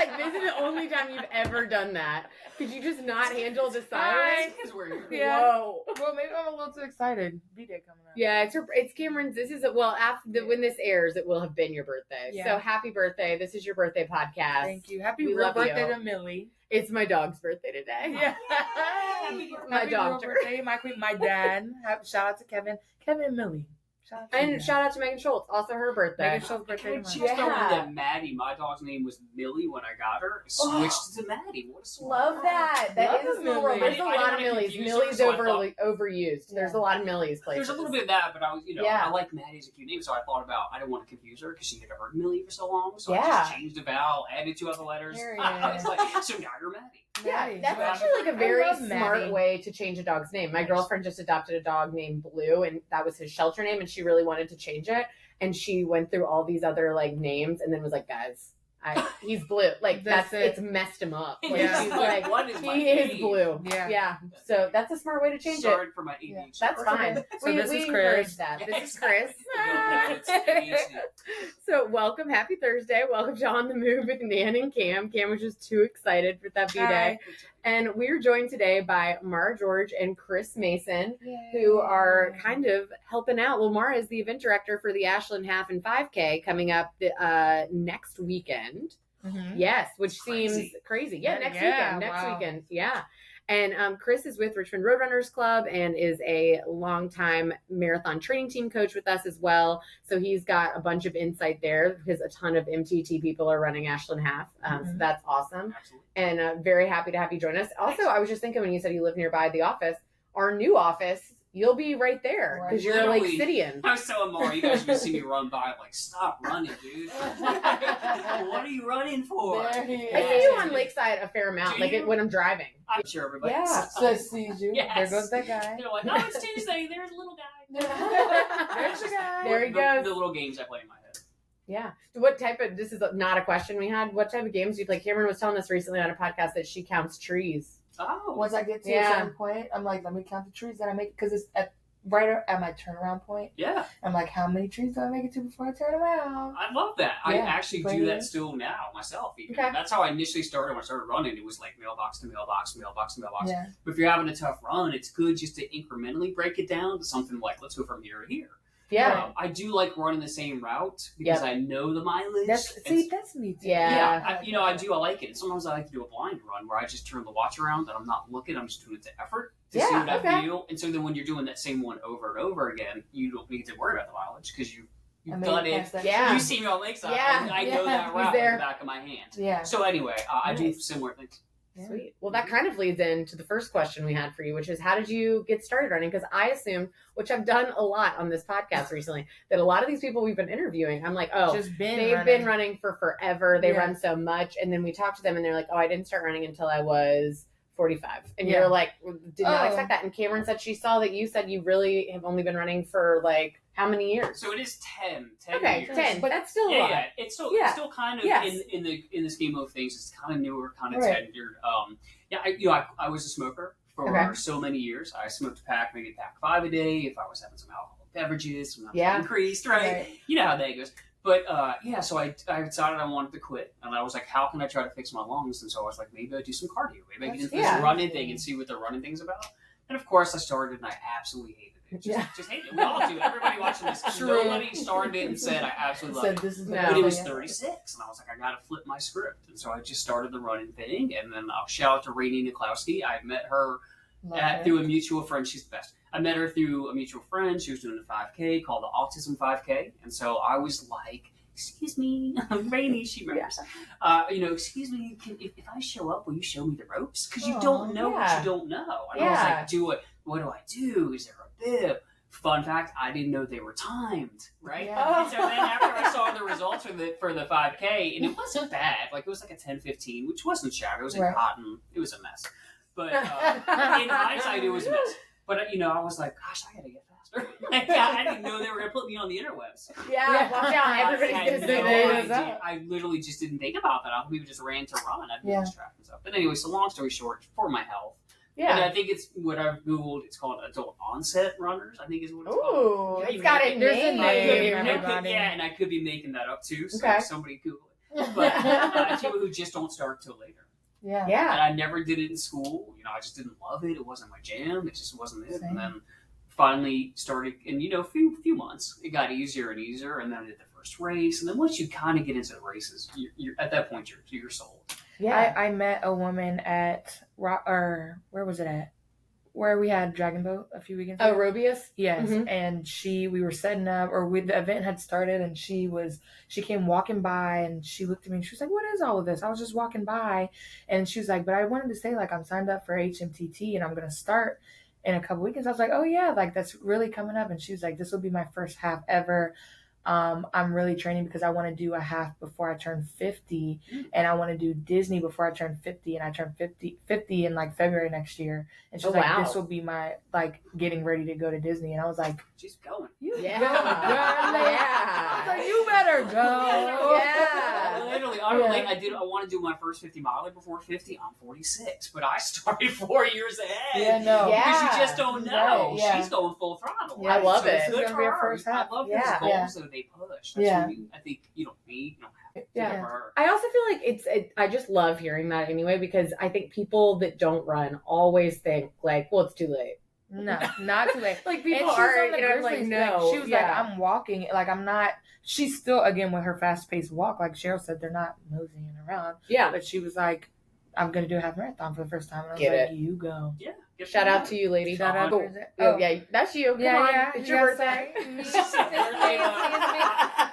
like, this is the only time you've ever done that. Could you just not handle the silence? Yeah. Whoa. Well, maybe I'm a little too excited. B-Day coming up. Yeah, it's Cameron's. This is when this airs, it will have been your birthday. Yeah. So happy birthday! This is your birthday podcast. Thank you. Happy We real love birthday you. to Millie. It's my dog's birthday today. Yeah. My Happy dog. real birthday, my queen, my dad. Shout out to Kevin and Millie. Shout out to And them. shout out to Megan Schultz, also her birthday. Megan Schultz's birthday Just tomorrow. throw in Yeah. that Maddie. My dog's name was Millie when I got her. Switched to Maddie. What a smart. Love that. That Love is a small Millie. world. There's a I lot didn't of wanna Millies. confuse her, Millie's so I thought- overused. There's a lot of Millies places. There's a little bit of that, but I was, Yeah. I like Maddie as a cute name, so I thought about I didn't want to confuse her because she had heard Millie for so long, so I Yeah. just changed the vowel, added 2 other letters. Period. I was like, so now you're Maddie. Yeah, Maddie. that's Well, actually like a very love smart Maddie. way to change a dog's name. My Nice. girlfriend just adopted a dog named Blue, and that was his shelter name, and she really wanted to change it. And she went through all these other like names, and then was like, "Guys, he's Blue." Like That's it. it's messed him up. Like, Yeah. she's like, what is my he name? is Blue. Yeah. So that's a smart way to change it. Sorry for my ADHD. That's fine. So this is Chris. encourage that. This is Chris. It's ADHD. So welcome, happy Thursday. Welcome to On the Move with Nan and Cam. Cam was just too excited for that B-Day. Hi. And we're joined today by Mara George and Chris Mason, who are kind of helping out. Well, Mara is the event director for the Ashland Half and 5K coming up next weekend. Mhm. Yes, which It's crazy. seems crazy. Yeah, next Yeah, weekend. Next wow. weekend. Yeah. And Chris is with Richmond Roadrunners Club and is a longtime marathon training team coach with us as well. So he's got a bunch of insight there because a ton of MTT people are running Ashland Half. So that's awesome. Absolutely. And very happy to have you join us. Also, I was just thinking when you said you live nearby the office, our new office, you'll be right there because you're like Literally. Cityan. I was telling Maury, you guys would see me run by, like, stop running, dude. What are you running for? There he is. I see you on Lakeside a fair amount, Do like you? when I'm driving. I'm sure everybody Yeah. Just sees you. Yes. There goes that guy. They're like, oh, it's Tuesday. There's a little guy. There's the guy. There he The- goes. The little games I play in my head. Yeah. What type of, this is not a question we had, what type of games do you play? Cameron was telling us recently on a podcast that she counts trees. Oh. Once I get to Yeah. a certain point, I'm like, let me count the trees that I make because it's right at my turnaround point. Yeah. I'm like, how many trees do I make it to before I turn around? I love that. I Yeah, actually play do that it. still now myself. Even. Okay. That's how I initially started when I started running. It was like mailbox to mailbox, mailbox to mailbox. Yeah. But if you're having a tough run, it's good just to incrementally break it down to something like, let's go from here to here. Yeah. I do like running the same route because I know the mileage. That's me too. Yeah. Yeah, I do. I like it. And sometimes I like to do a blind run where I just turn the watch around and I'm not looking. I'm just doing it to effort to see Yeah, what okay. I feel. And so then when you're doing that same one over and over again, you don't need to worry about the mileage because you've done it. Yeah. You see me on Lakeside. Yeah. I know that He's route there. in the back of my hand. Yeah. So anyway, I do Nice. similar things. Sweet. Well, that kind of leads into the first question we had for you, which is how did you get started running? Because I assumed, which I've done a lot on this podcast recently, that a lot of these people we've been interviewing, I'm like, oh, Just been they've running. been running for forever. They Yeah. run so much. And then we talk to them and they're like, oh, I didn't start running until I was 45. And Yeah. you're like, did not Oh. expect that. And Cameron said she saw that you said you really have only been running for like how many years? So it is 10 Okay, years. 10. But that's still a Yeah, lot. yeah. It's still kind of Yes. in the scheme of things. It's kind of newer, kind of Right. tenured. I was a smoker for Okay. so many years. I smoked a pack, maybe a pack 5 a day. If I was having some alcoholic beverages, some Yeah. increased, right? You know how that goes. But so I decided I wanted to quit, and I was like, how can I try to fix my lungs? And so I was like, maybe I do some cardio. Maybe I can do this Yeah. running thing and see what the running thing's about. And of course, I started, and I absolutely hated it. Just hated it. We all do. Everybody watching this, True. nobody started it and said I absolutely love Said it. this is the No. But it was best thing 36, and I was like, I gotta flip my script. And so I just started the running thing, and then I'll shout out to Rainey Niklowski. I met her ever. through a mutual friend. She's the best. I met her through a mutual friend. She was doing a 5K called the Autism 5K, and so I was like, excuse me, Rainey, she remembers. Excuse me, if I show up, will you show me the ropes? Because you don't know what you don't know. And I was like, what do I do? Is there a bib? Fun fact, I didn't know they were timed, right? Yeah. And so then after I saw the results for the 5K, and it wasn't bad. Like, it was like a 10:15, which wasn't shabby. It was in Right. cotton. It was a mess. But in hindsight, it was a mess. But, I was like, gosh, I got to get faster. I didn't know they were going to put me on the interwebs. Yeah, watch out. Everybody's I going to had say no that. idea. I literally just didn't think about that. We just ran to run. I'd be lost track and stuff. But anyway, so long story short, for my health. Yeah. And I think it's what I've Googled. It's called adult onset runners, I think is what it's Ooh, called. it's got a There's a name. name. And I could be making that up too. So Okay. somebody Google it. But and people who just don't start till later. Yeah. And Yeah. I never did it in school. I just didn't love it. It wasn't my jam. It just wasn't it. Same. And then finally started, and a few months, it got easier and easier. And then I did the first race. And then once you kind of get into the races, you're at that point you're sold. Yeah. I met a woman at where was it at? Where we had Dragon Boat a few weekends ago. Oh, Robius? Yes, Mhm. and we were setting up, the event had started, and she came walking by, and she looked at me, and she was like, "What is all of this?" I was just walking by, and she was like, "But I wanted to say, like, I'm signed up for HMTT, and I'm gonna start in a couple weekends." I was like, "Oh yeah, like that's really coming up," and she was like, "This will be my first half ever. I'm really training because I want to do a half before I turn 50, and I want to do Disney before I turn 50, and I turn 50 in like February next year." And she's like, wow. "This will be my like getting ready to go to Disney," and I was like, She's going. "You Yeah. go, girl." I was like, "You better go." Yeah. Literally, I want to do my first 50 miler before 50. I'm 46, but I started 4 years ahead. Yeah, no. Yeah. Because you just don't know. Right, yeah. She's going full throttle. Yeah, I love So it's it. good This is gonna be for her her. first half. I love Yeah. those goals that they push. That's Yeah. I think you don't need. Yeah. For her. I also feel like I just love hearing that anyway, because I think people that don't run always think like, well, it's too late. No, not too late. Like And people she was are, on the I'm like, Grizzlies, no. she was yeah. like, "I'm walking, like I'm not." She's still, again, with her fast-paced walk, like Cheryl said, they're not moseying around. Yeah. But she was like, "I'm gonna do a half marathon for the first time," and I was Get like, it. "You go." Yeah. Shout out to you, lady. Shout out. Cool. Oh, yeah, that's you. Come on. It's your birthday.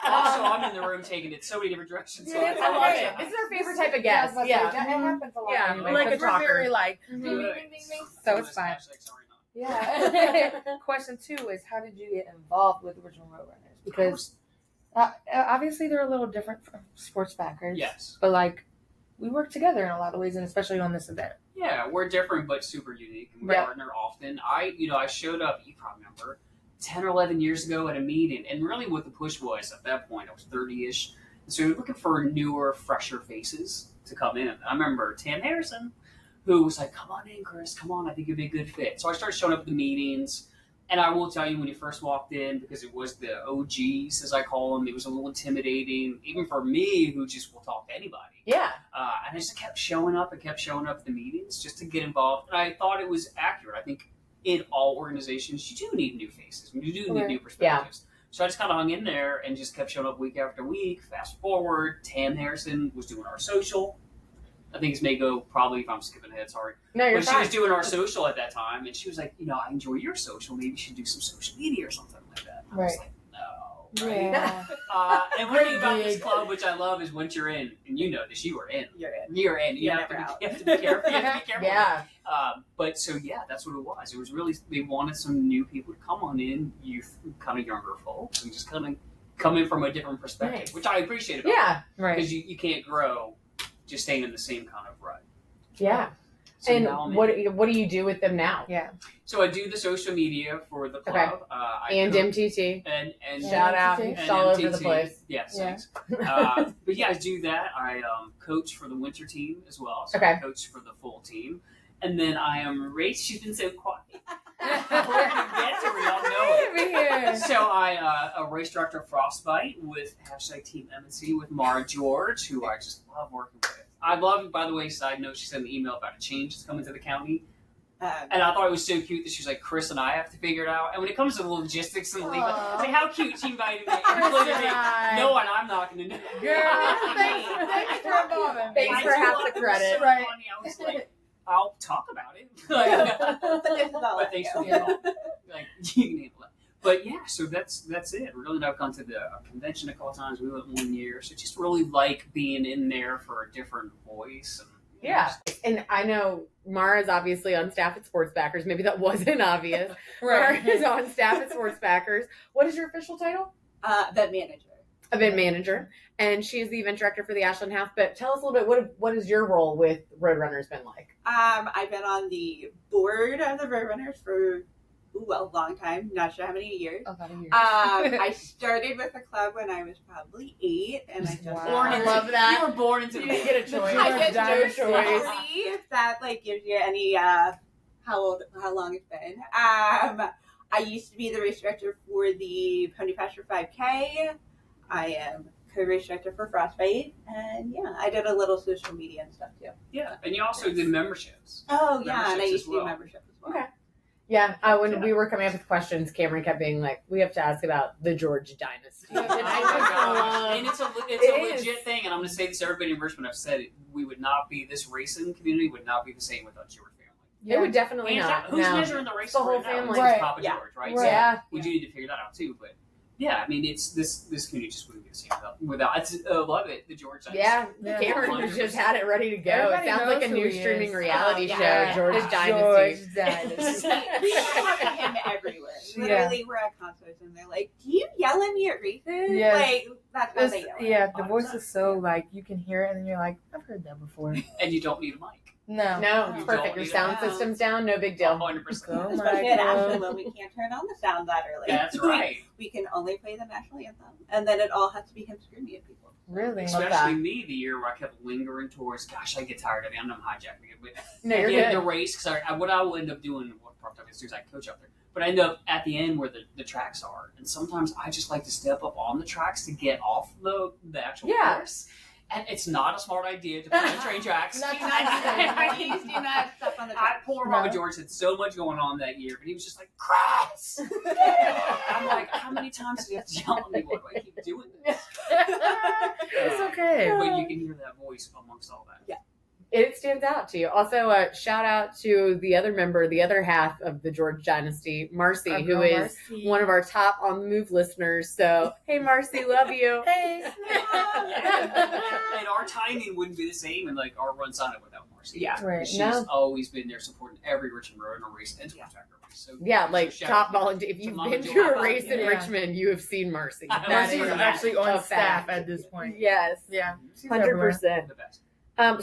Also, I'm in the room taking it so many different directions. So I love it. This is our favorite type of guest. Yeah. That happens a lot. Yeah, anyway, like a 'cause we're talker. very like, Mhm. ding, ding, ding, ding, ding. So it's fine. Sorry, not. Yeah. Question 2 is, how did you get involved with Original Roadrunners? Because obviously they're a little different from sports backers. Yes. But like, we work together in a lot of ways, and especially on this event. Yeah, we're different but super unique. We Yeah. partner often. I showed up, you probably remember, 10 or 11 years ago at a meeting, and really what the push was at that point, I was 30-ish, and so we were looking for newer, fresher faces to come in. I remember Tam Harrison, who was like, "Come on in, Chris, come on, I think you'd be a good fit." So I started showing up at the meetings, and I will tell you, when you first walked in, because it was the OGs, as I call them, it was a little intimidating, even for me, who just will talk to anybody. Yeah. And I just kept showing up at the meetings just to get involved. And I thought it was accurate. I think in all organizations, you do need new faces. You do need new perspectives. So I just kind of hung in there and just kept showing up week after week. Fast forward, Tam Harrison was doing our social. I think it's may go probably, if I'm skipping ahead, sorry. No, you're But she fine. was doing our social at that time. And she was like, I enjoy your social. Maybe you should do some social media or something like that. And I was Right. like, no. Right? Yeah. And one thing about this club, which I love, is once you're in, and you know this, you were in. You're in. You're in. You have to be careful. You have to be careful. Yeah. But so yeah, that's what it was. It was really, they wanted some new people to come on in, youth, kind of younger folks, and just kind of come in from a different perspective, Nice. which I appreciate about Yeah. Right. because you can't grow just staying in the same kind of rut. Yeah. So And now I'm in. what do you do with them now? Yeah. So I do the social media for the club. Okay. And MTT. And Shout out. MTT. It's all over the place. Yes. Yeah. Thanks. But yeah, I do that. I coach for the winter team as well. So Okay. I coach for the full team. And then I am race. She's been so quiet. Before we get to her, y'all know it. Over here. So I a race director of Frostbite with #Team M&C with Mara George, who I just love working with. I love, by the way, side note, she sent an email about a change that's coming to the county. And I thought it was so cute that she was like, Chris and I have to figure it out. And when it comes to the logistics and the legal, I was like, how cute, she invited me. Included me. No one, I'm not going to know. Girl, thanks for involving me. Thanks for half the credit. So funny. I was like, I'll talk about it. But thanks for the call. Like, you can handle it. But yeah, so that's it. Really, I've gone to the convention a couple times. We went 1 year, so just really like being in there for a different voice. And Yeah. And I know Mara's obviously on staff at Sports Backers. Maybe that wasn't obvious. Right. Mara's on staff at Sports Backers. What is your official title? Event manager. Event manager. And she's the event director for the Ashland Half. But tell us a little bit, what has your role with Roadrunners been like? I've been on the board of the Roadrunners for a long time. Not sure how many years. A lot of years. I started with the club when I was probably 8, and I just Wow. Born I into- love that. You were born into You the didn't get a choice. I get Dime no choice. choice. If that gives you any how long it's been. I used to be the race director for the Pony Pasture 5K. I am restricted for frostbite, and yeah, I did a little social media and stuff too. Yeah, and you also did memberships. Oh yeah, and I Memberships used to as well. do membership as well. Okay. Yeah, when we were coming up with questions, Cameron kept being like, "We have to ask about the George dynasty." Oh my gosh. And it's a legit thing, and I'm going to say this to everybody in Richmond. I've said it. We would not be, this racing community would not be the same without your family. It would definitely not. Who's measuring the race the whole right now? family. It's Right. Papa Yeah. George, right? Right. So Yeah. we do need to figure that out too, but yeah, I mean, it's this community just wouldn't be the same without I love it, the George dynasty. Yeah, Cameron just had it ready to go. Everybody It sounds like a knows new who he streaming is. reality Oh, show, yeah. George The Dynasty. George Dynasty. We talk to him everywhere. Literally, we're at concerts and they're like, "Do you yell at me at races?" Yes. Like that's how they yell. Yeah, the voice is so like you can hear it and you're like, I've heard that before. And you don't need a mic. No. No, You perfect. don't Your need sound that. system's down, no big deal. 100%. Oh my Especially at Ashland god. when we can't turn on the sound that early. That's right. We can only play the national anthem, and then it all has to be him screaming at people. Really? Especially me, the year where I kept lingering towards, gosh, I get tired of it. I'm not hijacking it. But No, at you're the end good. of the race, because what I will end up doing, what part of it is I coach up there, but I end up at the end where the tracks are. And sometimes I just like to step up on the tracks to get off the actual course. And it's not a smart idea to play the train tracks. Not Please do not step on the track. Poor No. Papa George had so much going on that year, but he was just like, Chris! I'm like, how many times do you have to yell at me? Why do I keep doing this? It's okay. But you can hear that voice amongst all that. Yeah. It stands out to you. Also, shout out to the other member, the other half of the George Dynasty, Marcy, Our who girl is Marcy. one of our top on the move listeners. So, hey, Marcy, love you. Hey. And our timing wouldn't be the same, and like our runs on it without Marcy. Yeah. Right. She's No. always been there supporting every Richmond Road race and spectacular race. So Yeah, like shout top out. volunteer. If To you've Mama been Jo. to a race in Yeah. Richmond, you have seen Marcy. That Marcy is is a actually on a staff fact. at this point. Yes. Yeah. She's 100%. The best.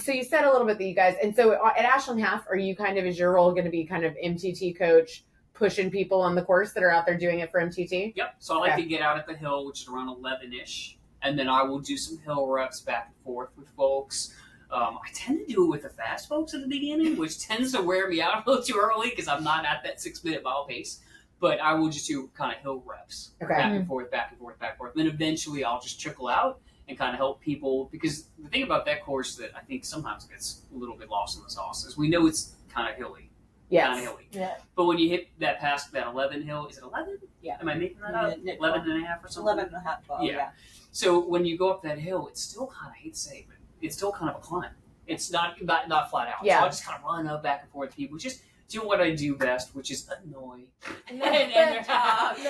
So you said a little bit that you guys, and so at Ashland Half, are you kind of, is your role going to be kind of MTT coach, pushing people on the course that are out there doing it for MTT? Yep. So I like Okay. to get out at the hill, which is around 11-ish, and then I will do some hill reps back and forth with folks. I tend to do it with the fast folks at the beginning, which tends to wear me out a little too early because I'm not at that 6-minute mile pace. But I will just do kind of hill reps, Okay. back and forth, back and forth, back and forth. Then eventually I'll just trickle out and kind of help people, because the thing about that course that I think sometimes gets a little bit lost in the sauce is we know it's kind of hilly. Kind of Yes. hilly. Yeah. But when you hit that past that 11 hill, is it 11? Yeah. Am I making that up? Yeah, 11 and a half or something? 11 and a half, 12, Yeah. yeah. So when you go up that hill, it's still kind of, I hate to say it, but it's still kind of a climb. It's not flat out. Yeah. So I just kind of run up back and forth with people, just do what I do best, which is annoy. And And that's talk. when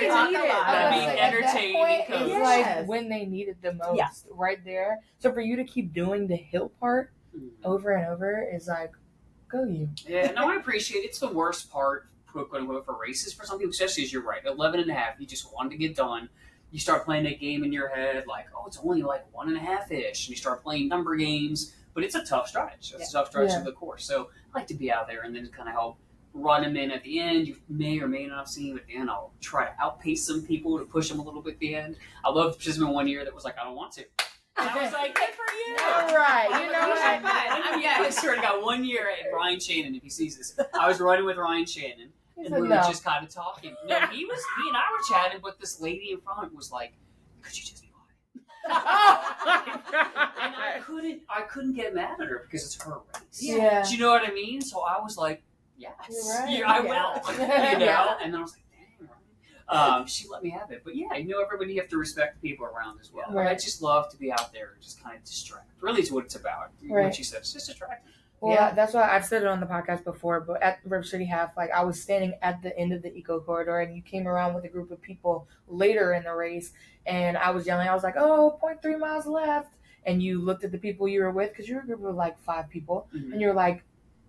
they talk need a it. lot. I I was mean, like, at that entertain point and is coach. like when they need it the most, Yeah. right there. So for you to keep doing the hill part over and over is like, go you. Yeah, no, I appreciate it. It's the worst part, quote unquote, for races for some people, especially as you're right. 11 and a half, you just wanted to get done. You start playing that game in your head, like, oh, it's only like 1.5-ish. And you start playing number games, but it's a tough stretch. It's a tough stretch Yeah. of the course. So I like to be out there and then kind of help run them in at the end. You may or may not have seen, but at the end, I'll try to outpace some people to push them a little bit at the end. I loved the participant one year that was like, I don't want to. And I was like, good for you. All right. You know You what? should fun. I mean, I swear to God, one year at Ryan Shannon, if he sees this, I was running with Ryan Shannon, He and said we were no. just kind of talking. No, he and I were chatting, but this lady in front was like, could you just be quiet? And I couldn't get mad at her because it's her race. Yeah. Do you know what I mean? So I was like, yes, You're right. yeah, I will. Yeah. You know? Yeah. And then I was like, dang, right. She let me have it. But yeah, everybody, you have to respect the people around as well. Right. I just love to be out there and just kind of distract. Really is what it's about. Right. What she said, it's just distracting. Well, Yeah. that's why I've said it on the podcast before, but at River City Half, like I was standing at the end of the eco corridor and you came around with a group of people later in the race and I was yelling, I was like, 0.3 miles left. And you looked at the people you were with, because you were a group of like 5 people, Mhm. and you're like,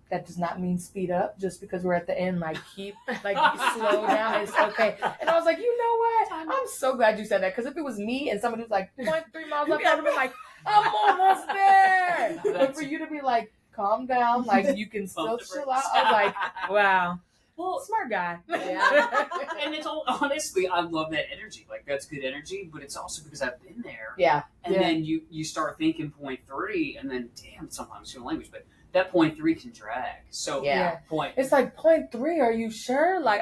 that does not mean speed up just because we're at the end, like keep, like slow down, it's okay. And I was like, you know what? I'm so glad you said that, because if it was me and somebody was like 0.3 miles left, I would have been like, I'm almost there. But for you to be like, calm down, like you can still Bump the chill brakes. out. I was like, wow, Well, smart guy. Yeah. and it's all, honestly, I love that energy. Like, that's good energy, but it's also because I've been there. Yeah. And Yeah. then you start thinking 0.3, and then, damn, sometimes your language, but that 0.3 can drag. So Yeah. It's like 0.3. Are you sure? Like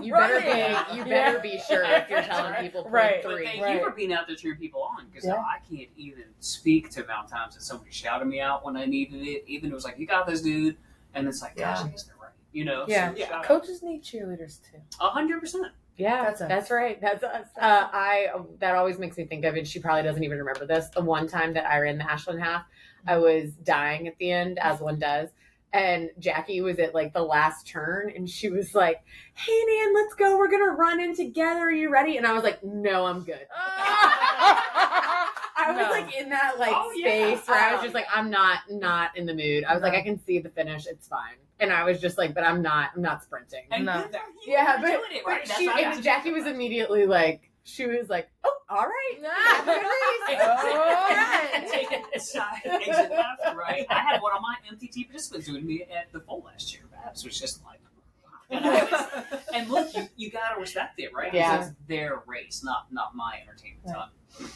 you better be sure if you're telling people 0.3. Right. But thank you for being out there cheering people on, because I can't even speak to the amount of times that somebody shouted me out when I needed it. Even it was like, you got this, dude. And it's like, gosh, I guess they're right. You know? Yeah. So Coaches need cheerleaders too. 100%. Yeah, that's right. That's us. That always makes me think of, and she probably doesn't even remember this, the one time that I ran the Ashland Half, I was dying at the end, as one does. And Jackie was at like the last turn, and she was like, "Hey, Nan, let's go. We're going to run in together. Are you ready?" And I was like, "No, I'm good." I was like in that space where I was just like, I'm not in the mood. I was like, I can see the finish. It's fine. And I was just like, but I'm not sprinting. And no. But Jackie was immediately like, she was like, "Oh, all right. Take it aside, exit left, right. I had one of my MTT participants doing me at the full last year. Babs was just like, and look, you gotta respect it, right? Yeah. Because it's their race, not my entertainment time.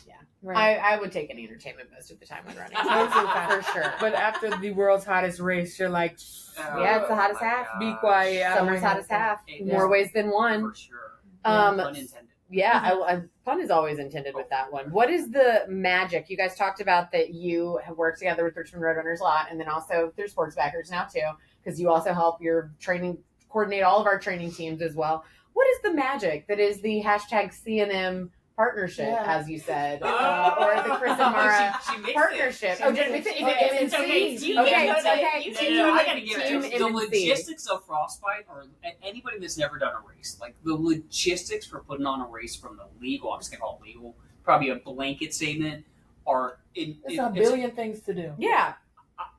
Yeah. Right. I would take any entertainment most of the time when running. For sure. But after the world's hottest race, you're like, yeah, it's the hottest half. Be quiet. Summer's hottest half. More ways than one. For sure. Pun intended. Yeah, fun is always intended with that one. What is the magic? You guys talked about that you have worked together with Richmond Roadrunners a lot, and then also through Sports Backers now too, because you also help your training coordinate all of our training teams as well. What is the magic that is the hashtag CNM partnership, as you said, or the Chris and Mara partnership? Oh, did we say it's okay? Okay. I gotta give it to you. The logistics of Frostbite, or anybody that's never done a race, like the logistics for putting on a race from the legal, I'm just gonna call it legal, probably a blanket statement, are it's a billion things to do. Yeah.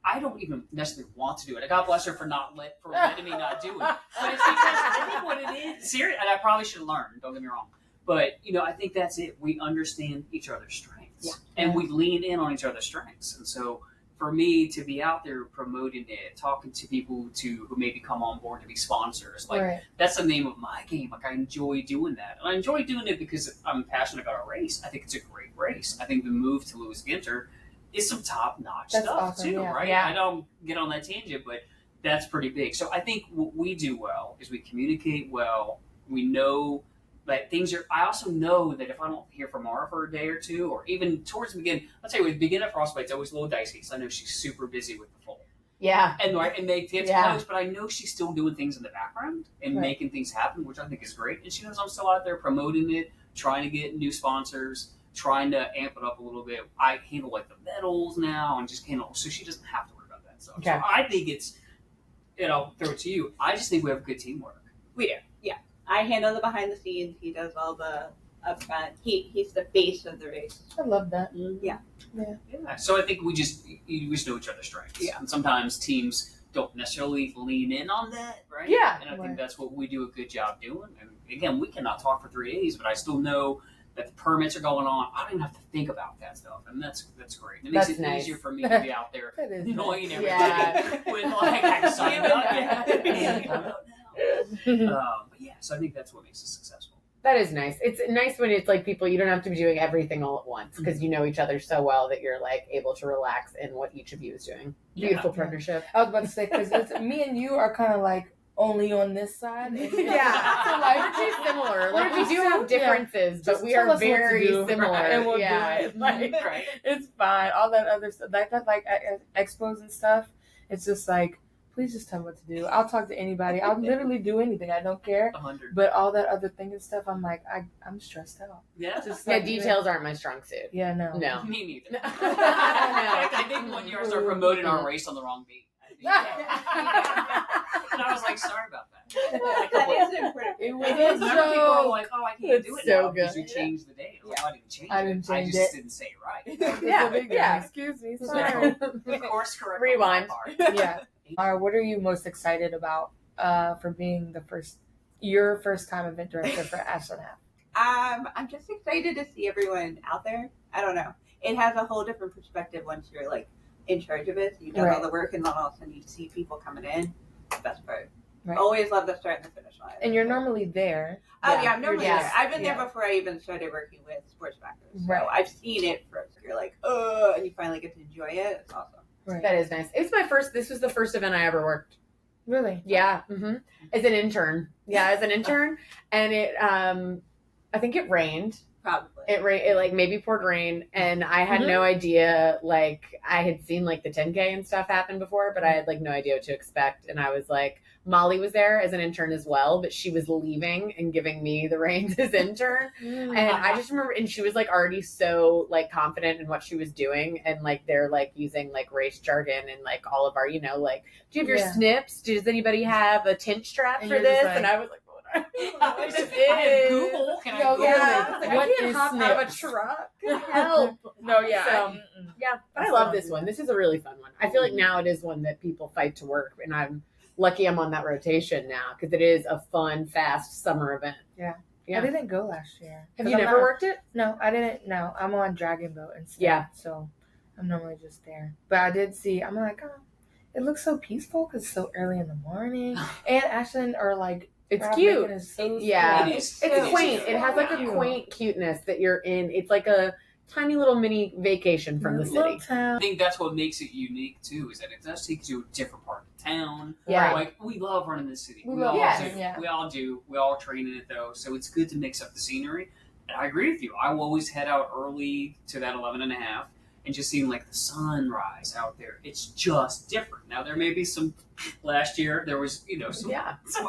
I don't even necessarily want to do it. God bless her for letting me not do it. But it's because I think what it is, serious, and I probably should learn. Don't get me wrong. But, I think that's it. We understand each other's strengths. And we lean in on each other's strengths. And so for me to be out there promoting it, talking to people who maybe come on board to be sponsors, that's the name of my game. Like, I enjoy doing that. And I enjoy doing it because I'm passionate about our race. I think it's a great race. I think the move to Lewis Ginter is some top-notch stuff, too, right? Yeah. I don't get on that tangent, but that's pretty big. So I think what we do well is we communicate well. We know that things are. I also know that if I don't hear from Mara for a day or two, or even towards the beginning, let's say with the beginning of Frostbite, it's always a little dicey because I know she's super busy with the full. Yeah. And they have to close, but I know she's still doing things in the background and making things happen, which I think is great. And she knows I'm still out there promoting it, trying to get new sponsors, trying to amp it up a little bit. I handle the medals now and just handle, so she doesn't have to worry about that stuff. Okay. So I think it's, throw it to you. I just think we have good teamwork. We do, yeah. I handle the behind the scenes. He does all the upfront. He's the face of the race. I love that. Mm-hmm. Yeah. So I think we just know each other's strengths. Yeah. And sometimes teams don't necessarily lean in on that, right? Yeah. And I think that's what we do a good job doing. And again, we cannot talk for 3 days, but I still know that the permits are going on. I don't even have to think about that stuff, and that's great. It makes it easier for me to be out there annoying everybody with I can sign up. But so I think that's what makes it successful. That is nice. It's nice when it's people, you don't have to be doing everything all at once because you know each other so well that you're able to relax in what each of you is doing. Beautiful partnership. I was about to say, because me and you are kind of only on this side. So we're too similar. We do have differences, but we are very similar. And we'll do it. It's fine. All that other stuff, that expos and stuff, it's just please just tell me what to do. I'll talk to anybody. I'll literally do anything. I don't care. 100. But all that other thing and stuff, I'm I'm stressed out. Yeah. Details aren't my strong suit. Yeah, no. Me neither. In fact, I think one year I started promoting our race on the wrong beat. And I was sorry about that. That is important. It was people are I can't do it now because you changed the date. I didn't change it. I just didn't say it right. Yeah. Excuse me. Sorry. Of course, correct. Rewind. Yeah. What are you most excited about for being your first time event director for Ashland Half? I'm just excited to see everyone out there. I don't know. It has a whole different perspective once you're in charge of it. You've done all the work, and then all of a sudden you see people coming in. Best part. Right. Always love the start and the finish line. And you're normally there. I'm normally there. I've been there before I even started working with Sports Backers. So I've seen it first. You're and you finally get to enjoy it. It's awesome. Right. That is nice. This was the first event I ever worked. Really? Yeah. As an intern. Yeah, as an intern. And I think it rained. Probably. It like maybe poured rain, and I had no idea. Like I had seen like the 10K and stuff happen before, but I had like no idea what to expect. And I was like, Molly was there as an intern as well, but she was leaving and giving me the reins as intern. And I just remember, and she was like already so like confident in what she was doing, and like they're like using like race jargon and like all of our, like, do you have your snips? Does anybody have a tent strap for this? Like, and I was like, I have Google. Can I Google? I can't hop out of a truck. Help. No, yeah. So, but I love this one. This is a really fun one. I feel like now it is one that people fight to work, and I'm lucky I'm on that rotation now because it is a fun, fast summer event. Yeah. Yeah. I didn't go last year. Have you never worked it? No, I didn't. No, I'm on Dragon Boat instead. Yeah. So I'm normally just there. But I did see, I'm like, oh, it looks so peaceful because it's so early in the morning. And Ashland are like, it's cute. Is so it's quaint. It has like a cute. quaint cuteness that you're in. It's like a tiny little mini vacation from the city. I think that's what makes it unique too, is that it does take you to a different part of town. Yeah. Like we love running the city. We all do. We all train in it though, so it's good to mix up the scenery. And I agree with you. I will always head out early to that 11.5 and just seeing like the sunrise out there. It's just different. Now there may be some. Last year there was some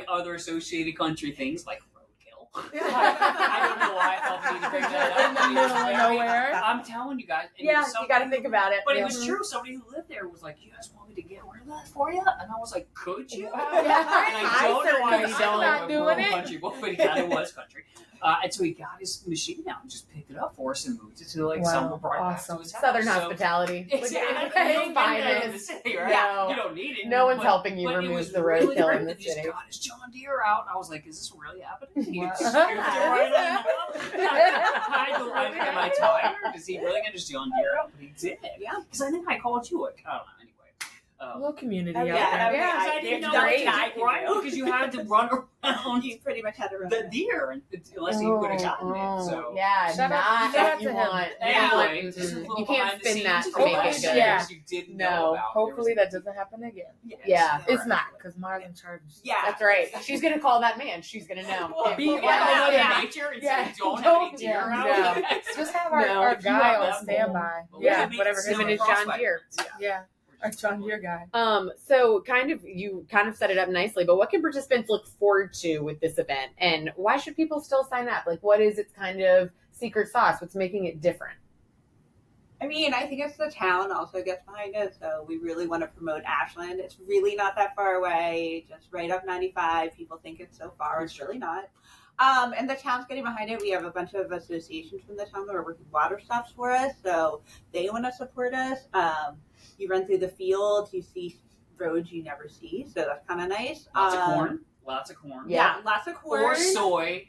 other associated country things like roadkill. I don't know why I felt the need to bring that up. In the middle of nowhere. I'm telling you guys. You got to think about it. But it was true. Somebody who lived there was like, "You guys want me to get rid of that for you?" And I was like, "Could you?" And I don't know why he's not doing it. Country boy, but he kind of was country. And so he got his machine out and just picked it up for us and moved it to like somewhere bright back to his house. Southern hospitality. Exactly. Finest. Right? Yeah. You don't need it. No one's helping you remove the roadkill in the city. He just got his John Deere out, and I was like, "Is this really happening?" Wow. Am I tired? Is he really going to just John Deere out? But he did. Yeah. Because I think I called you like, I don't know. A little community out there. I didn't know right? Because you had to run around. You pretty much had to run the deer unless he would have gotten it. So shout out to him. Anyway, you can't spin that for making making good. Yeah. You didn't know about. Hopefully that doesn't happen again. Yeah. It's not because Mara's in charge. Yeah. That's right. She's going to call that man. She's going to know. Nature and say, don't have any deer out. Just have our guy on standby. Yeah, whatever his name is, John Deere. Yeah. Our John Deere guy. So you kind of set it up nicely, but what can participants look forward to with this event, and why should people still sign up? Like, what is its kind of secret sauce? What's making it different? I mean, I think it's the town also gets behind it, so we really want to promote Ashland. It's really not that far away, just right up 95. People think it's so far. It's really not. And the town's getting behind it. We have a bunch of associations from the town that are working water stops for us, so they want to support us. You run through the fields, you see roads you never see, so that's kind of nice. Lots of corn. Yeah, lots of corn. Or soy.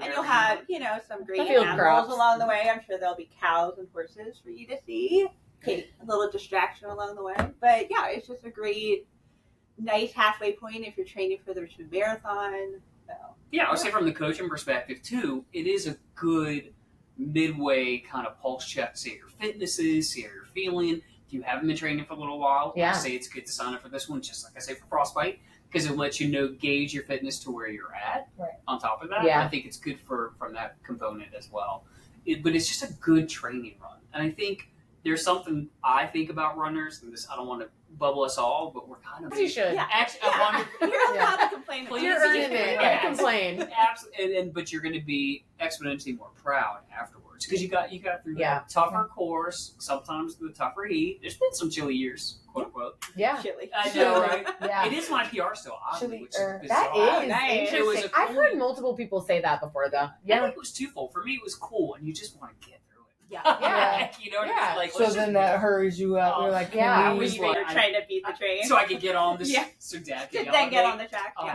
And you'll have, some great field animals crops along the way. I'm sure there'll be cows and horses for you to see. A little distraction along the way. But yeah, it's just a great, nice halfway point if you're training for the Richmond Marathon. So, I would say from the coaching perspective too, it is a good midway kind of pulse check to see how your fitness is, see how you're feeling. If you haven't been training for a little while, I say it's good to sign up for this one, just like I say for Frostbite, because it lets you gauge your fitness to where you're at. Right. On top of that, I think it's good from that component as well. But it's just a good training run, and I think there's something I think about runners, and this I don't want to bubble us all, but we're kind of you should. Yeah. Actually, You're allowed to complain. You're earning it. I complain. Absolutely, but you're going to be exponentially more proud afterwards because you got through the tougher course, sometimes the tougher heat. There's been some chilly years, quote unquote. Yeah, chilly. I know, right? Yeah, it is my PR still, oddly, which is that is nice. interesting. I've heard multiple people say that before, though. Yeah, I think it was twofold. For me, it was cool, and you just want to get through it. Yeah. You know what I mean? Like, so then that hurries you up. You're like, I you was were trying to beat the train. So I could get on this. So Dad could then get on the track. But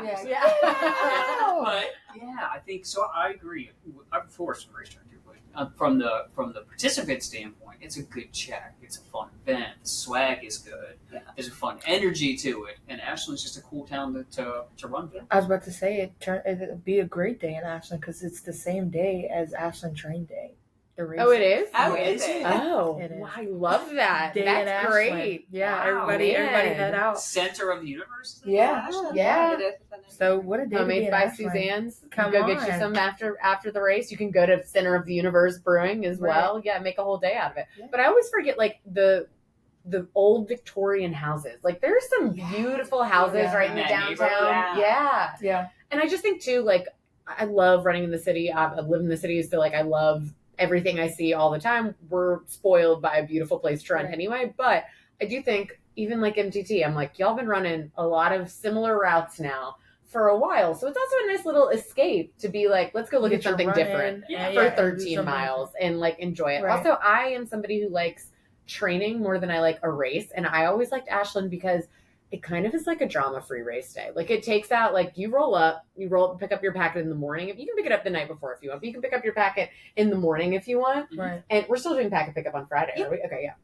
I think so. I agree. I'm forced from racetrack too, but from the participant standpoint, it's a good check. It's a fun event. The swag is good. Yeah. There's a fun energy to it, and Ashland's just a cool town to run for. I was about to say it'd be a great day in Ashland because it's the same day as Ashland Train Day. The race. Oh, it is? Oh, Is is it? it? Oh, It is. wow, I love that. Day in That's Ashland. great. Yeah, Wow, everybody man. head out. Center of the universe. Is it? Yeah. Yeah. It is. So what a day to be Homemade in by Ashland. Suzanne's. Come Go get you on. some after the race. You can go to Center of the Universe Brewing as well. Yeah, make a whole day out of it. Yeah. But I always forget like the old Victorian houses. Like there's some beautiful houses Yeah. right in the In that downtown. neighborhood. Yeah. Yeah. And I just think too, like I love running in the city. I live in the city, so like I love everything I see all the time. We're spoiled by a beautiful place to run Right. anyway. But I do think even like MTT, I'm like, y'all been running a lot of similar routes now for a while. So it's also a nice little escape to be like, let's go look at Get your something run different in, Yeah, for and do 13 something miles and like enjoy it. Right. Also, I am somebody who likes training more than I like a race. And I always liked Ashland because it kind of is like a drama-free race day. Like it takes out, like you roll up, pick up your packet in the morning. You can pick it up the night before if you want, but you can pick up your packet in the morning if you want. Right. And we're still doing packet pickup on Friday, are we? Okay, yeah.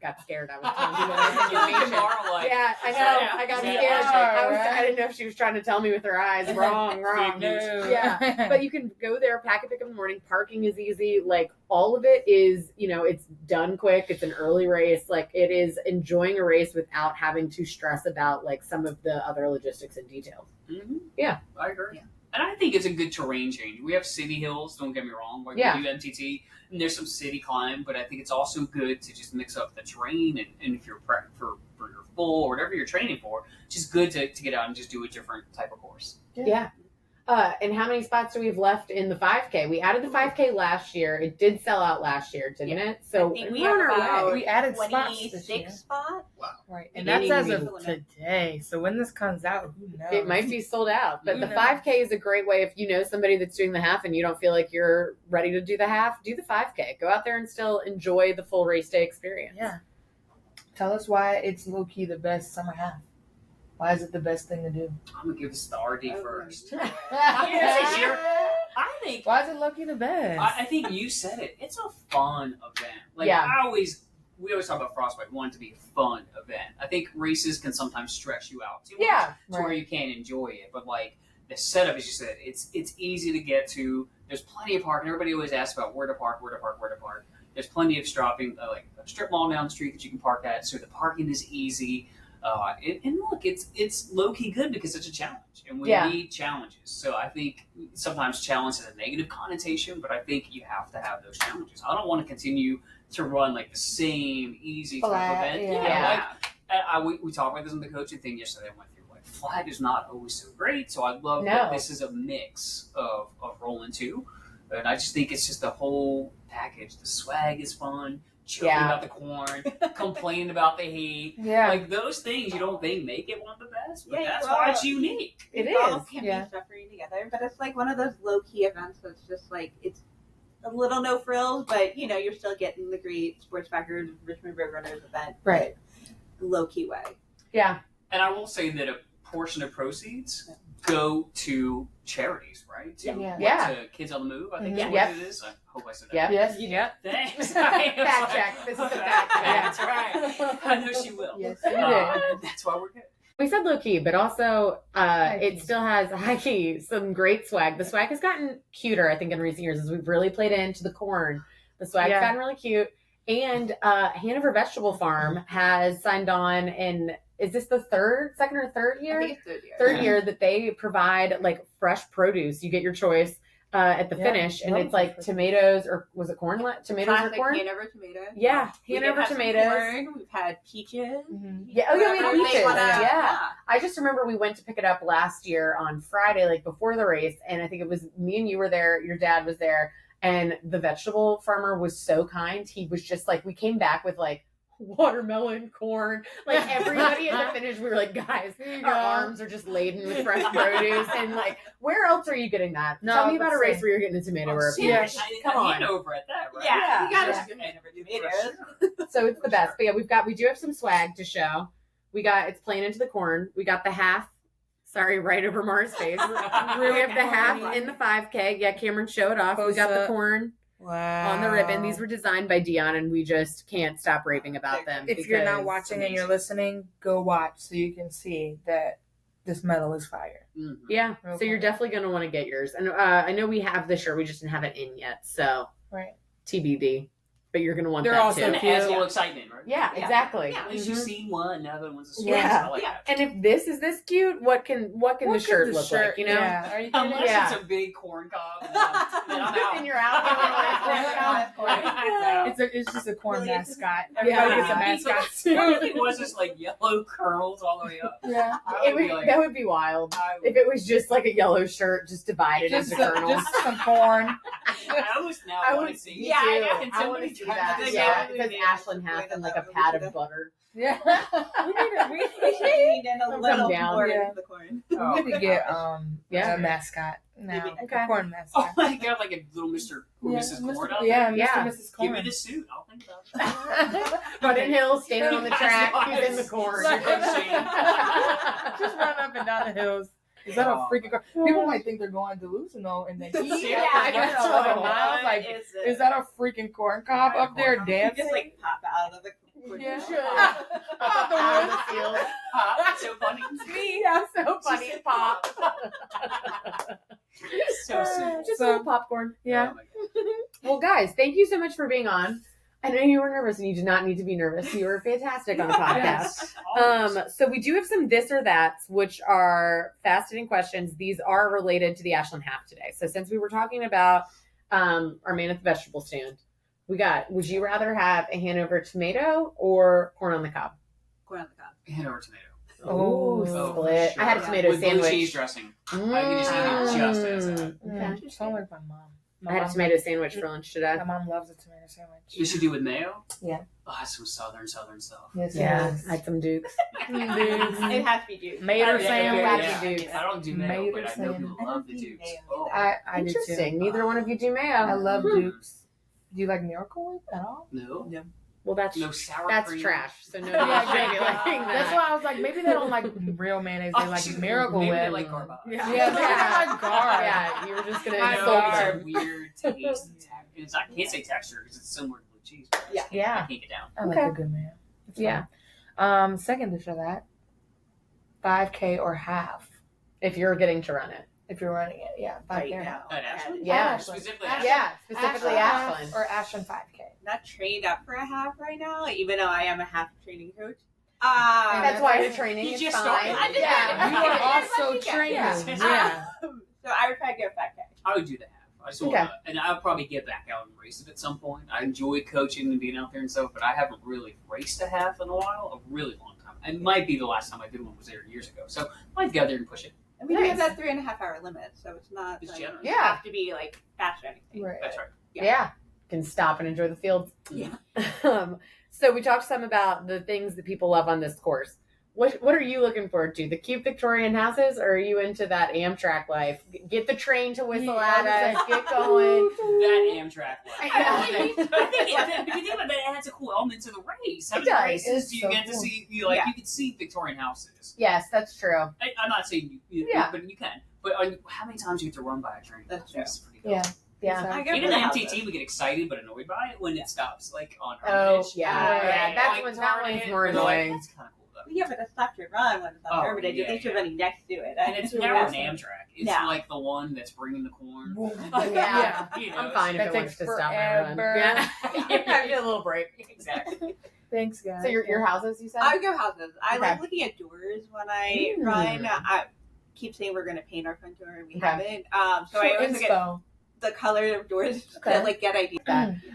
Got scared. I was telling people this You're like information. tomorrow, like, Yeah, I know. Yeah. I got Yeah. scared. Right. I didn't know if she was trying to tell me with her eyes. Wrong. Fake news. No. Yeah, but you can go there, packet pick up in the morning. Parking is easy. Like all of it is, it's done quick. It's an early race. Like it is enjoying a race without having to stress about like some of the other logistics and details. Mhm. Yeah. I agree. Yeah. And I think it's a good terrain change. We have city hills, don't get me wrong, like Yeah. we do MTT, and there's some city climb, but I think it's also good to just mix up the terrain and if you're prepped for your full or whatever you're training for, it's just good to get out and just do a different type of course. Yeah. And how many spots do we have left in the 5K? We added the 5K last year. It did sell out last year, didn't it? So I think we we're on have our about way. We added spots this year. 26 spots. Right. And Maybe that's as we- of today. So when this comes out, who knows? It might be sold out, but Who the knows? 5K is a great way if you know somebody that's doing the half and you don't feel like you're ready to do the half, do the 5K. Go out there and still enjoy the full race day experience. Yeah. Tell us why it's low key the best summer half. Why is it the best thing to do? I'm gonna give this the RD first. Why I think is it low key the best? I think you said it. It's a fun event. Like Yeah. we always talk about Frostbite. We want it to be a fun event. I think races can sometimes stress you out too much Yeah. to where you can't enjoy it. But like the setup, as you said, it's easy to get to. There's plenty of parking. Everybody always asks about where to park. There's plenty of stopping, like a strip mall down the street that you can park at. So the parking is easy. And look, it's low key good because it's a challenge, and we need challenges. So I think sometimes challenge has a negative connotation, but I think you have to have those challenges. I don't want to continue to run like the same easy type Flat, event. yeah. We talked about this in the coaching thing yesterday. I went through like flat is not always so great, so I love No. that this is a mix of rolling too, and I just think it's just the whole package. The swag is fun. Joking about the corn, complaining about the heat. Yeah. Like those things you don't think make it one of the best, but Yeah, that's well, why it's unique. It It's all is, camping yeah. stuff for you together, but it's like one of those low key events that's just like it's a little no frills, but you're still getting the great sports backers Richmond Roadrunners event, Right. Low key way. Yeah. And I will say that a portion of proceeds go to charities, right? To, Yeah. to Kids on the Move, I think Mhm. is Yep. what it is. I hope I said that. Yep. Yes. Yeah. Thanks. Fact check. This is a fact check. That's right. I know she will. Yes, you did. That's why we're good. We said low key, but also High it key. still has high key, some great swag. The swag has gotten cuter, I think, in recent years as we've really played into the corn. The swag's Yeah. gotten really cute. And Hanover Vegetable Farm has signed on, and is this the second or third year? I think it's third year. Third year that they provide like fresh produce. You get your choice at the Yeah, finish, and love it's like fresh. tomatoes, or was it corn? Tomatoes Classic or corn? Hanover tomato. Yeah, We did Hanover have some tomatoes. corn. We've had peaches. Mhm. Yeah, oh yeah, we had Whatever they peaches. wanna- Yeah. I just remember we went to pick it up last year on Friday, like before the race, and I think it was me and you were there, your dad was there, and the vegetable farmer was so kind. He was just like, we came back with like watermelon, corn, like everybody at the finish, we were like, guys, our arms are just laden with fresh produce, and like, where else are you getting that? No, Tell me about a but race same. where you're getting a tomato or a peach. Yeah. Come on. Hanover at that, right? Yeah, you gotta Yeah. do Hanover For tomatoes. So it's the best. But yeah, we do have some swag to show. It's playing into the corn. We got the half. Sorry, right over Mara's face. We have the half in the 5K. Yeah, Cameron showed off. We Close got the up. corn Wow. on the ribbon. These were designed by Dion, and we just can't stop raving about them. If you're not because- watching and you're listening, go watch so you can see that this medal is fire. Mhm. Yeah, Real so you're fun. definitely going to want to get yours. And I know we have the shirt. We just didn't have it in yet. So Right. TBD. But you're gonna want They're that also too. And it cute. adds a little excitement, right? Yeah, Yeah. exactly. Yeah. At least you've seen one, now the other one's a surprise. Yeah. I like that. And if this is this cute, what can the shirt look like? You know, Yeah. Are you kidding? Unless Yeah. it's a big corn cob, then I'm out. and you're out. It's just a corn Really? mascot. Yeah. Everybody gets a mascot suit. What if it was just like yellow curls all the way up? Yeah. That would be wild. If it was just like a yellow shirt, just divided Just, into kernels. just some corn. I almost now I want would to see. Yeah, I know. Can I want somebody to see try that. to Yeah, do it says it? Ashland Half and like a pat of butter. Yeah. We should lean in a Come little down. more Yeah. into the corn. We need to get Yeah. a mascot now. Maybe. A corn Oh mascot. my god, like a little Mr. or Yeah, Mrs. Mr. Corn out Yeah, there. Yeah. Mr. and Mrs. Corn. Give me the suit. I'll think about it. Running hills, standing on the track, That's who's in the nice. corn. Like- Just Just run up and down the hills. Is that a Oh. freaking car? People might think they're going delusional in the heat. Yeah, Like, I it's know. so mild. Like, is that a freaking corn cob up there Corn cob. dancing? Just like pop out of the corn. Yeah. Up out of the field. That's so funny. Me, I'm so funny. said Pop. So sweet. Just So- a little popcorn. Yeah. Oh my God. Well, guys, thank you so much for being on. I know you were nervous, and you did not need to be nervous. You were fantastic on the podcast. Yes, always. So we do have some this or that's, which are fascinating questions. These are related to the Ashland Half today. So since we were talking about our man at the vegetable stand, we got, would you rather have a Hanover tomato or corn on the cob? Corn on the cob. Hanover tomato. Oh, Oh, split. sure. I had a tomato With sandwich. blue cheese dressing. I can just eat it just as that. Okay. Sound like my mom. I had a tomato sandwich for lunch today. My mom loves a tomato sandwich. You should do with mayo? Yeah. Oh, that's some southern stuff. Yes, Yeah, yes. I had some Dukes. It has to be juice. Mater Yeah, sandwich. yeah. Dukes. I don't do mayo, Mater but I know sandwich. people I love don't the do Dukes. mayo Oh. I do Interesting. too. Neither one of you do mayo. I love Dukes. Do you like Miracle Whip at all? No. Well, that's No sour that's cream. trash. So no, Yeah, should be liking that's that. why I was like, maybe they don't like real mayonnaise. They Oh, like shoot. Miracle Maybe Whip. they like garbage. Yeah, Yeah, they like garb. Yeah, you were just gonna I I know, insult it's them. a weird taste. and texture. I can't say texture because it's similar to blue cheese. But Yeah. I Yeah. can't get down. I like Okay. a good mayo. It's Yeah. fun. Second dish of that, 5K or half. If you're getting to run it. If you're running it, yeah, 5K Right or now. half. At Ashland? Yeah. Ashland. Specifically Ashland. Ashland. Yeah, specifically Ashland Ashland. or Ashland 5K. Not trained up for a half right now, even though I am a half training coach. That's why you're training. You It's just fine. started. I just Yeah. You are also Yeah. training. Yeah. Yeah. So I would probably go 5K. I would do the half. I just Okay. want to, and I'll probably get back out and race it at some point. I enjoy coaching and being out there and stuff, but I haven't really raced a half in a while, a really long time. It might be the last time I did one was there years ago. So I might go out there and push it. And we do have Nice. that 3.5 hour limit, so it's not It's like generous. you Yeah. have to be like fast or anything. Right. That's right. Yeah. Can stop and enjoy the fields. Yeah. So we talked some about the things that people love on this course. What are you looking forward to? The cute Victorian houses, or are you into that Amtrak life? Get the train to whistle at us. Get going. That Amtrak one. I If you think about that, it adds a cool element to the race. How It many does. races It's do you so get to cool. see? You can see Victorian houses. Yes, that's true. I'm not saying you, Yeah. but you can. But how many times do you have to run by a train? That's It's pretty cool. Yeah. Yeah. I go Even for the the MTT houses. would get excited but annoyed by it when it stops, like on Oh, Hermitage. yeah. Right. Yeah, that's Like, when that turn one's it, more but like, annoying. It's kind of cool though. Yeah, but it stopped your run when it's on Oh, Hermitage. yeah, At least you're yeah. running next to it. And it's That's never an awesome. Amtrak. It's No. like the one that's bringing the corn. Yeah. You know, I'm fine if That it wants takes to stop my run. forever. Yeah. I need a little break. Exactly. Thanks, guys. So your houses, you said? I would go houses. I Okay. like looking at doors when I Mm. run. I keep saying we're going to paint our front door, and we Okay. haven't. So I always look at Inspo. the color of doors Okay. to like get ideas.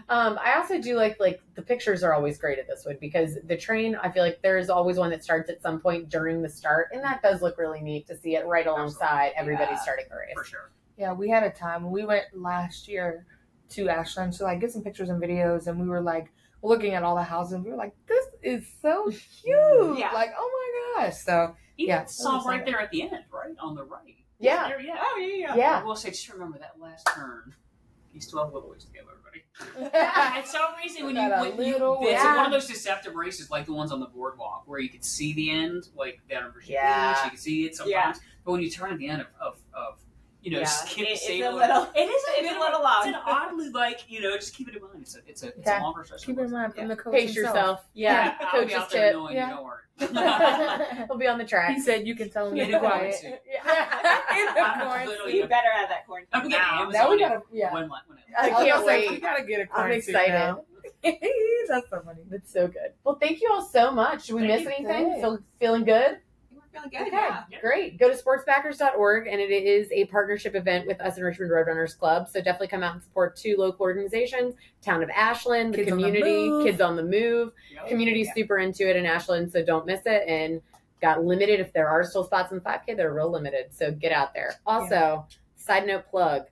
I also do like the pictures are always great at this one because the train, I feel like there's always one that starts at some point during the start, and that does look really neat to see it right alongside everybody Yeah. starting the race. For sure. Yeah, we had a time when we went last year to Ashland to like get some pictures and videos, and we were like looking at all the houses, and we were like, "This is so cute!" Yeah. Like, oh my gosh! So Even Yeah. stop right there at the end, right? On the right. Yeah. There, yeah. Oh yeah. Yeah. I will say, just remember that last turn. You still have a little ways to go, everybody. Yeah. For some reason, when you, Got a when you little it's way. one of those deceptive races like the ones on the boardwalk where you can see the end, like down in Virginia Yeah. Beach, you can see it sometimes. Yeah. But when you turn at the end of Yeah. skip It's Sable, a little. it is It's a little long. It's an oddly just keep it in mind. It's a Okay. longer stretch. keep in mind from the coach Pace himself. yourself. Yeah. I'll be Coach's out there tip. knowing, Yeah. you know, or He'll be on the track. He said you can tell him to be Yeah. quiet. Yeah. In the corn Literally. You better have that corn. I'm getting now. Amazon. Now we gotta, yeah. When I was can't gonna say, wait. We gotta get a corn I'm soup excited. now. That's so funny. That's so good. Well, thank you all so much. Did we miss Thank anything? you. Feeling good? We're feeling good. Okay, Yeah. great. Go to sportsbackers.org, and it is a partnership event with us and Richmond Roadrunners Club. So definitely come out and support 2 local organizations, Town of Ashland, the Kids on the community, Move. Kids on the Move. Yep. Community's super into it in Ashland, so don't miss it. And got limited, if there are still spots in the 5K, they're real limited. So get out there. Also, side note plug,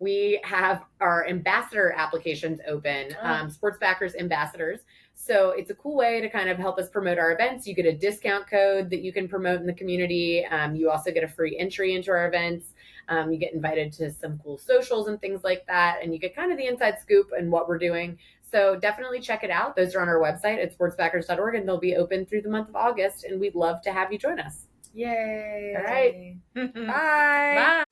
we have our ambassador applications open, Sports Backers Ambassadors. So it's a cool way to kind of help us promote our events. You get a discount code that you can promote in the community. You also get a free entry into our events. You get invited to some cool socials and things like that. And you get kind of the inside scoop and what we're doing. So definitely check it out. Those are on our website at sportsbackers.org, and they'll be open through the month of August. And we'd love to have you join us. Yay. All right. Bye. Bye.